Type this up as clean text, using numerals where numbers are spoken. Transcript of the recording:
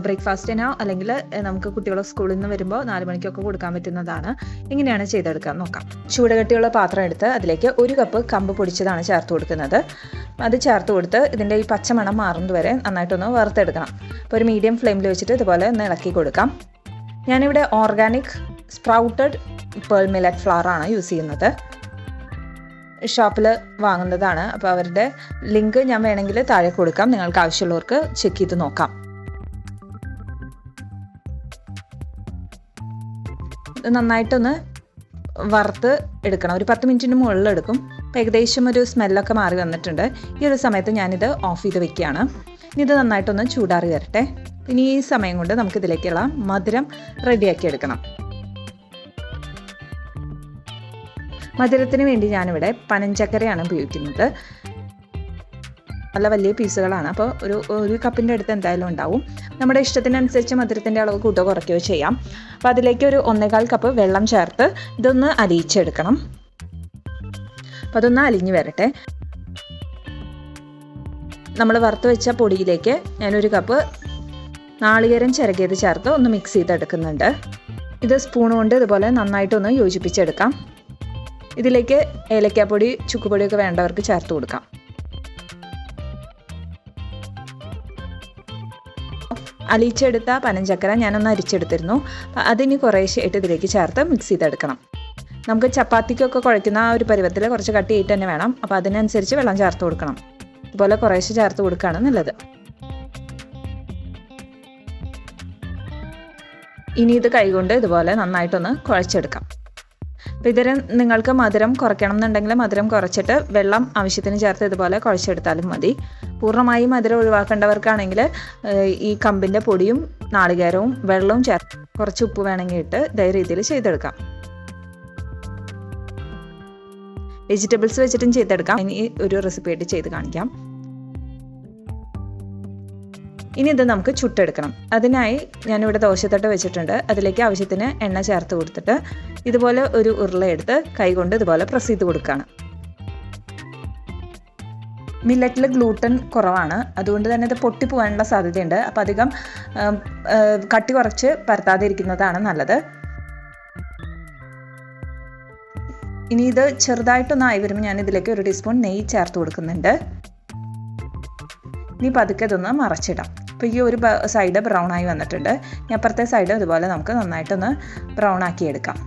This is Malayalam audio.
ബ്രേക്ക്ഫാസ്റ്റിനോ അല്ലെങ്കിൽ നമുക്ക് കുട്ടികളെ സ്കൂളിൽ നിന്ന് വരുമ്പോൾ 4 മണിക്കൊക്കെ കൊടുക്കാൻ പറ്റുന്നതാണ്. എങ്ങനെയാണ് ചെയ്തെടുക്കാൻ നോക്കാം. ചൂടുകട്ടിയുള്ള പാത്രം എടുത്ത് അതിലേക്ക് 1 കപ്പ് കമ്പ് പൊടിച്ചതാണ് ചേർത്ത് കൊടുക്കുന്നത്. അത് ചേർത്ത് കൊടുത്ത് ഇതിൻ്റെ ഈ പച്ചമണം മാറുന്നത് വരെ നന്നായിട്ടൊന്ന് വറുത്തെടുക്കണം. അപ്പോൾ ഒരു മീഡിയം ഫ്ലെയിമിൽ വെച്ചിട്ട് ഇതുപോലെ ഒന്ന് ഇളക്കി കൊടുക്കാം. ഞാനിവിടെ organic sprouted pearl millet flower ആണ് യൂസ് ചെയ്യുന്നത്. ഷോപ്പിൽ വാങ്ങുന്നതാണ്. അപ്പോൾ അവരുടെ ലിങ്ക് ഞാൻ വേണമെങ്കിൽ താഴെ കൊടുക്കാം. നിങ്ങൾക്ക് ആവശ്യമുള്ളവർക്ക് ചെക്ക് ചെയ്ത് നോക്കാം. നന്നായിട്ടൊന്ന് വറുത്ത് എടുക്കണം. ഒരു 10 മിനിറ്റിന് മുകളിൽ എടുക്കും. ഏകദേശം ഒരു സ്മെല്ലൊക്കെ മാറി വന്നിട്ടുണ്ട്. ഈ ഒരു സമയത്ത് ഞാനിത് ഓഫ് ചെയ്ത് വെക്കുകയാണ്. ഇനി ഇത് നന്നായിട്ടൊന്ന് ചൂടാറി വരട്ടെ. ഇനി ഈ സമയം കൊണ്ട് നമുക്കിതിലേക്കുള്ള മധുരം റെഡിയാക്കി എടുക്കണം. മധുരത്തിന് വേണ്ടി ഞാനിവിടെ പനഞ്ചക്കരയാണ് ഉപയോഗിക്കുന്നത്. നല്ല വലിയ പീസുകളാണ്. അപ്പോൾ ഒരു കപ്പിൻ്റെ അടുത്ത് എന്തായാലും ഉണ്ടാവും. നമ്മുടെ ഇഷ്ടത്തിനനുസരിച്ച് മധുരത്തിൻ്റെ അളവ് കൂട്ടോ കുറയ്ക്കുകയോ ചെയ്യാം. അപ്പോൾ അതിലേക്ക് ഒരു 1.25 കപ്പ് വെള്ളം ചേർത്ത് ഇതൊന്ന് അലിയിച്ചെടുക്കണം. അപ്പോൾ അതൊന്ന് അലിഞ്ഞ് വരട്ടെ. നമ്മൾ വറുത്ത് വെച്ച പൊടിയിലേക്ക് ഞാനൊരു കപ്പ് നാളികേരം ചിരകിയത് ചേർത്ത് ഒന്ന് മിക്സ് ചെയ്തെടുക്കുന്നുണ്ട്. ഇത് സ്പൂൺ കൊണ്ട് ഇതുപോലെ നന്നായിട്ടൊന്ന് യോജിപ്പിച്ചെടുക്കാം. ഇതിലേക്ക് ഏലക്കാപ്പൊടി ചുക്കുപൊടിയൊക്കെ വേണ്ടവർക്ക് ചേർത്ത് കൊടുക്കാം. അലിയിച്ചെടുത്ത പനഞ്ചക്കര ഞാനൊന്ന് അരിച്ചെടുത്തിരുന്നു. അതിനി കുറേശ്ശായിട്ട് ഇതിലേക്ക് ചേർത്ത് മിക്സ് ചെയ്തെടുക്കണം. നമുക്ക് ചപ്പാത്തിക്കൊക്കെ കുഴയ്ക്കുന്ന ആ ഒരു പരുവത്തിൽ കുറച്ച് കട്ടിയായിട്ട് തന്നെ വേണം. അപ്പോൾ അതിനനുസരിച്ച് വെള്ളം ചേർത്ത് കൊടുക്കണം. ഇതുപോലെ കുറേശ്ശെ ചേർത്ത് കൊടുക്കുകയാണ് നല്ലത്. ഇനി ഇത് കൈകൊണ്ട് ഇതുപോലെ നന്നായിട്ടൊന്ന് കുഴച്ചെടുക്കാം. അപ്പോൾ ഇതിന് നിങ്ങൾക്ക് മധുരം കുറയ്ക്കണം എന്നുണ്ടെങ്കിൽ മധുരം കുറച്ചിട്ട് വെള്ളം ആവശ്യത്തിന് ചേർത്ത് ഇതുപോലെ കുഴച്ചെടുത്താലും മതി. പൂർണ്ണമായും മധുരം ഒഴിവാക്കേണ്ടവർക്കാണെങ്കിൽ ഈ കമ്പിൻ്റെ പൊടിയും നാളികേരവും വെള്ളവും ചേർത്ത് കുറച്ച് ഉപ്പ് വേണമെങ്കിൽ ഇട്ട് ഇതേ രീതിയിൽ ചെയ്തെടുക്കാം. വെജിറ്റബിൾസ് വെച്ചിട്ടും ചെയ്തെടുക്കാം. ഇനി ഒരു റെസിപ്പി ആയിട്ട് ചെയ്ത് കാണിക്കാം. ഇനി ഇത് നമുക്ക് ചുട്ടെടുക്കണം. അതിനായി ഞാനിവിടെ ദോശത്തട്ട് വെച്ചിട്ടുണ്ട്. അതിലേക്ക് ആവശ്യത്തിന് എണ്ണ ചേർത്ത് കൊടുത്തിട്ട് ഇതുപോലെ ഒരു ഉരുളയെടുത്ത് കൈകൊണ്ട് ഇതുപോലെ പ്രസ് ചെയ്ത് കൊടുക്കുകയാണ്. മില്ലറ്റിൽ ഗ്ലൂട്ടൻ കുറവാണ്. അതുകൊണ്ട് തന്നെ ഇത് പൊട്ടിപ്പോകാനുള്ള സാധ്യതയുണ്ട്. അപ്പോൾ അധികം കട്ടി കുറച്ച് പരത്താതെ ഇരിക്കുന്നതാണ് നല്ലത്. ഇനി ഇത് ചെറുതായിട്ടൊന്നായി വരുമ്പോൾ ഞാൻ ഇതിലേക്ക് 1 ടീസ്പൂൺ നെയ്യ് ചേർത്ത് കൊടുക്കുന്നുണ്ട്. ഇനി പതുക്കെ ഇതൊന്ന് മറച്ചിടാം. അപ്പോൾ ഈ ഒരു സൈഡ് ബ്രൗൺ ആയി വന്നിട്ടുണ്ട്. ഇനി അപ്പുറത്തെ സൈഡ് ഇതുപോലെ നമുക്ക് നന്നായിട്ടൊന്ന് ബ്രൗൺ ആക്കി എടുക്കാം.